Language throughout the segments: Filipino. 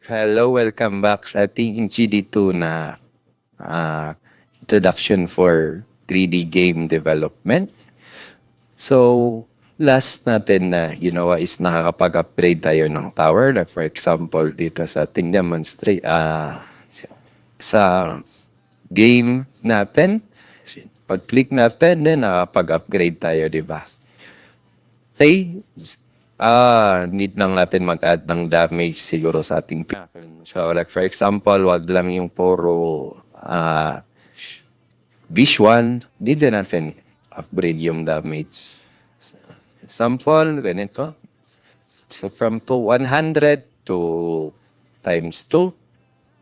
Hello, welcome back sa ating GD2 na introduction for 3D game development. So, last natin na ginawa is nakakapag-upgrade tayo ng tower. Like for example, dito sa ating demonstrate, sa game natin, pag-click natin, then nakakapag-upgrade tayo, di ba? Okay, need lang natin mag-add ng damage siguro sa ating So, like for example, wag lang yung puro visual, need din natin upgrade yung damage. Example, ganito. So, from 100 to times 2.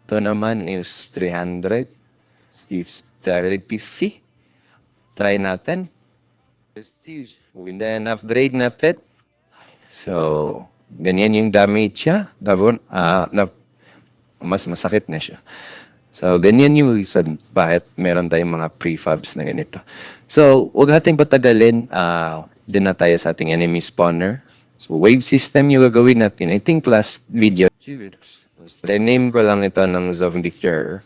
Ito naman is 300. Is 350. Try natin. Prestige. And then, upgrade natin. So, ganyan yung damage siya. Mas masakit na siya. So, ganyan yung reason bakit meron tayong mga prefabs na ganito. So, huwag natin patagalin. Din na tayo sa ating enemy spawner. So, wave system yung gagawin natin. I think last video. Rename ko lang ito ng zombie cure.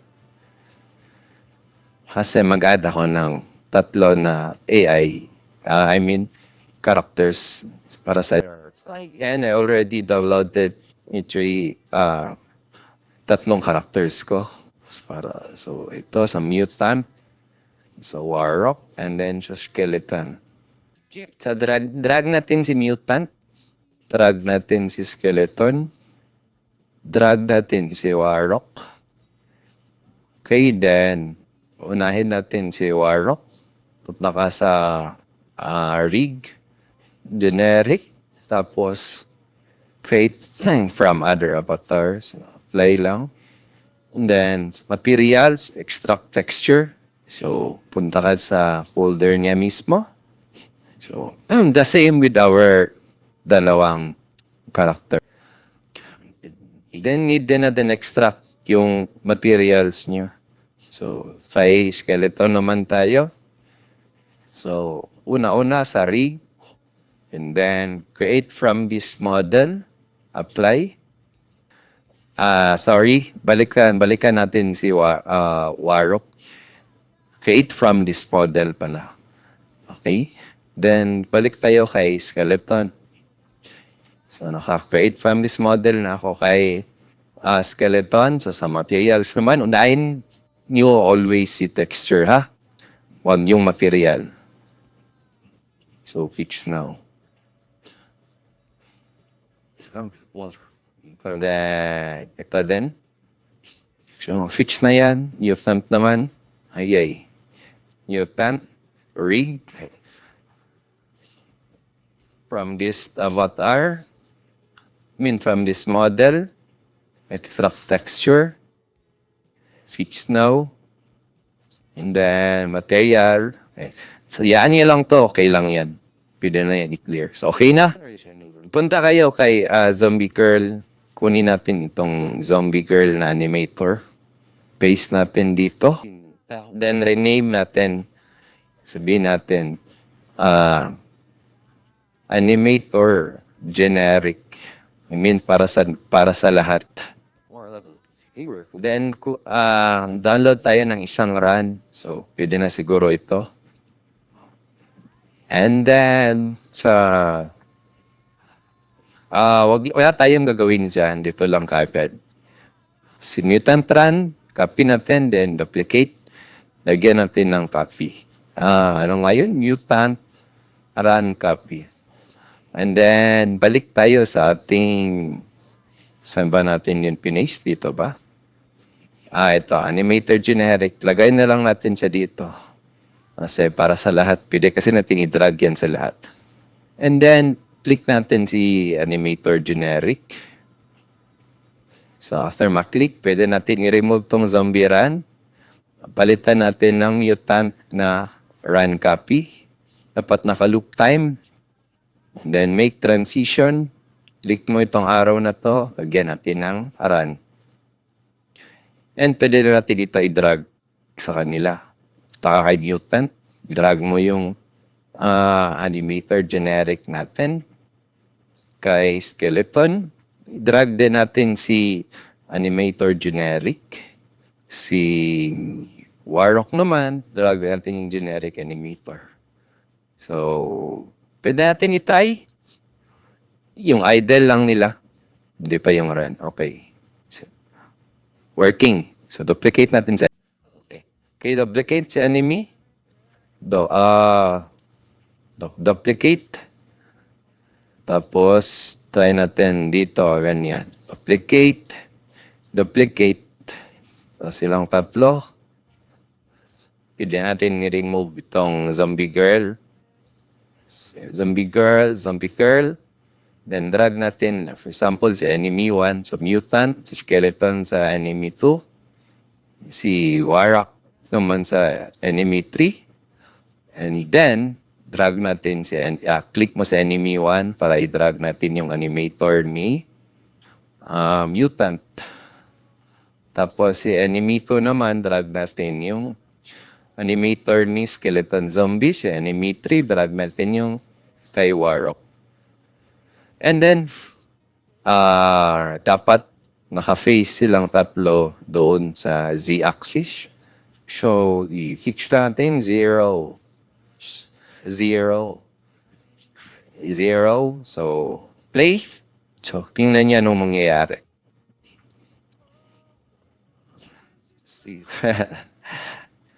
Kasi mag-add ako ng 3 na AI. I mean, characters para sa... And I already downloaded yung 3 characters ko. So, ito sa mutant, sa warrock, and then sa skeleton. Sa drag natin si mutant, drag natin si skeleton, drag natin si warrock. Okay, then, unahin natin si warrock. Punta ka sa rig, generic, tapos create from other avatars. Apply lang. And then, materials, extract texture. So, punta ka sa folder niya mismo. So, the same with our dalawang character. Then, need din natin extract yung materials niyo. So, kay skeleton naman tayo. So, una-una sa rig. And then, create from this model. Apply. Balikan natin si Warrock. Create from this model pala. Okay? Then, balik tayo kay skeleton. So, naka-create from this model na ako kay skeleton. So, sa materials naman, unahin nyo always si texture, ha? Huwag yung material. So, fix now. Ito din. So, fix na yan. Mutant naman. Ayay. Mutant. Rig. From this avatar. From this model. Extract texture. Fix now. And then, material. Okay. So, yan nyo lang to. Okay lang yan. Pwede na yan i-clear. So, okay na. Punta kayo kay Zombie Girl. Kunin natin itong Zombie Girl na animator. Paste natin dito. Then, rename natin. Sabihin natin, animator generic. I mean, para sa lahat. Then, download tayo ng isang run. So, pwede na siguro ito. And then, wala tayong gagawin dyan. Dito lang kapit. Si mutant run, copy natin, then duplicate. Lagyan natin ng copy. Ano ngayon? Mutant run copy. And then, balik tayo sa ating... Saan ba natin yun pinaste? Dito ba? Ito. Animator generic. Lagay na lang natin siya dito. Kasi para sa lahat, pwede kasi natin i-drag yan sa lahat. And then, click natin si animator generic. So, after ma-click, pwede natin i-remove tong zombie run. Palitan natin ng mutant na run copy. Dapat naka-loop time. And then, make transition. Click mo itong arrow na to. Lagyan natin ng run. And pwede na natin dito i-drag sa kanila. Taka kay mutant. Drag mo yung animator generic natin. Kay skeleton. drag din natin si Animator Generic. Si Warrock naman, drag natin yung Generic Animator. So, pwede natin itay. Yung idle lang nila. Hindi pa yung run. Okay. So, working. So, duplicate natin sa... Okay. Okay, duplicate si enemy. Duplicate. Tapos, try natin dito, ganyan. Duplicate. Duplicate. So, silang tatlo. Pwede natin ni-remove itong zombie girl. Zombie girl. Then, drag natin, for example, si enemy 1. So, mutant, si skeleton sa enemy 2. Si Warrock naman sa enemy 3. And then, drag natin si click mo sa enemy 1 para i-drag natin yung animator ni mutant. Tapos si enemy 2 naman, drag natin yung animator ni skeleton zombie. Si enemy 3, drag natin yung kay Warrock. And then, dapat naka-face silang tatlo doon sa z-axis. So, i-hitch natin 0. So, play. So, tingnan niya anong mangyayari.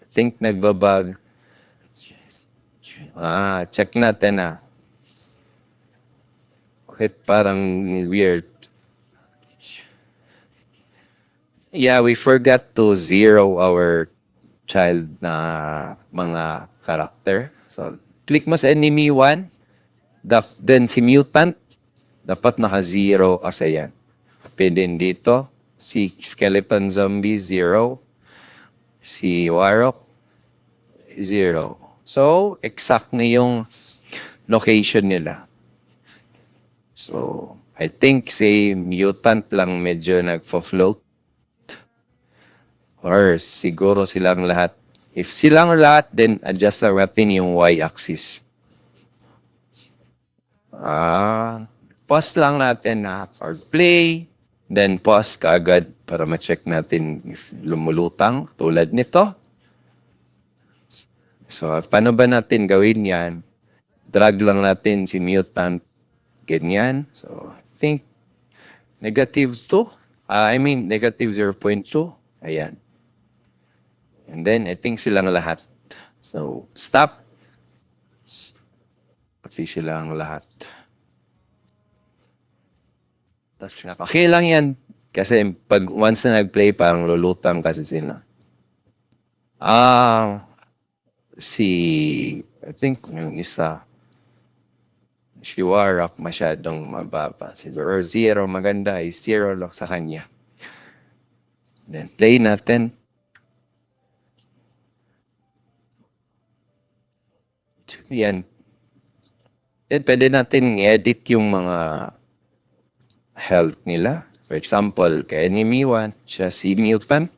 Think nagbabag. Check natin Bakit parang weird? Yeah, we forgot to zero our child na mga character. So, click mo sa enemy 1. Then si mutant, dapat naka-0 kasi yan. Pwede dito, si skeleton zombie, 0. Si Warrock, 0. So, exact na yung location nila. So, I think si mutant lang medyo nagfo-float. Or siguro silang lahat. If silang lahat, then adjust na natin yung y-axis. Pause lang natin or play. Then pause kaagad para ma-check natin if lumulutang tulad nito. So, paano ba natin gawin yan? Drag lang natin si mutant. Ganyan. So, I think negative 2. Negative 0.2. Ayan. And then, I think silang lahat. So, stop. Pati silang lahat. Touch na. Okay lang yan. Kasi pag once na nag-play, parang lulutang kasi sila. I think yung isa, si Warrock masyadong mababa. Or 0, maganda is 0 lang sa kanya. Then, play natin. Yan. Then, pwede natin i-edit yung mga health nila. For example, kay enemy 1, siya si mutant.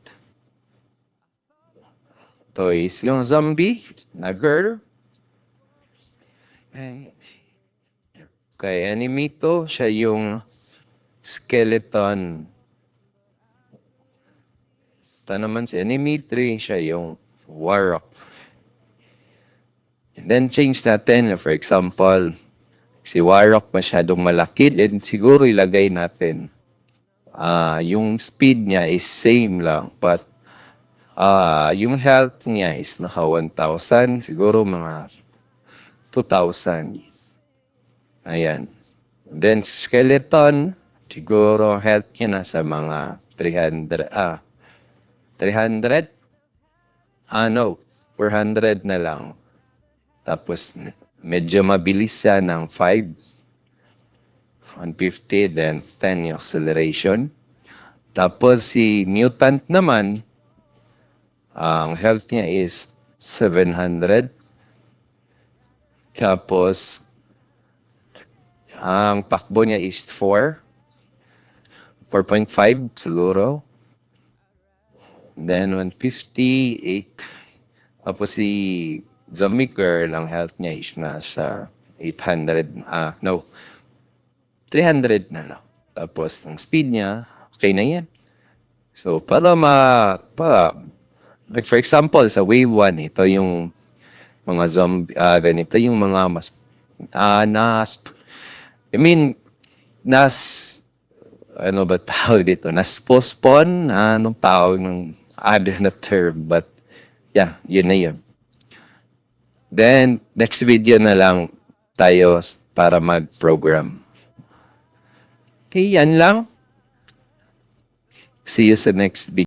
Ito is yung zombie na girl. Kay enemy 2, siya yung skeleton. Ito naman si enemy 3, siya yung Warrock. And then change natin, for example, si Warrock masyadong malaki, then siguro ilagay natin. Yung speed niya is same lang, but yung health niya is naka 1,000, siguro mga 2,000. Ayan. Then skeleton, siguro health niya nasa mga 300. 300? No, 400 na lang. Tapos, medyo mabilis siya ng 5. 150, then 10 yung acceleration. Tapos, si mutant naman, ang health niya is 700. Tapos, ang pakbo niya is 4. 4.5 siguro. Then, 150, 8. Tapos, si zombie girl, ang health niya is nasa 800. 300 na lang. tapos ang speed niya, okay na yan. So, like for example, sa wave 1, ito yung mga zombie, ganito yung mga mas, I mean, nas, ano ba tawag dito? Nas-postpone, anong tawag ng other na term, but yeah, yun na yun. Then, next video na lang tayo para mag-program. Okay, yan lang. See you sa next video.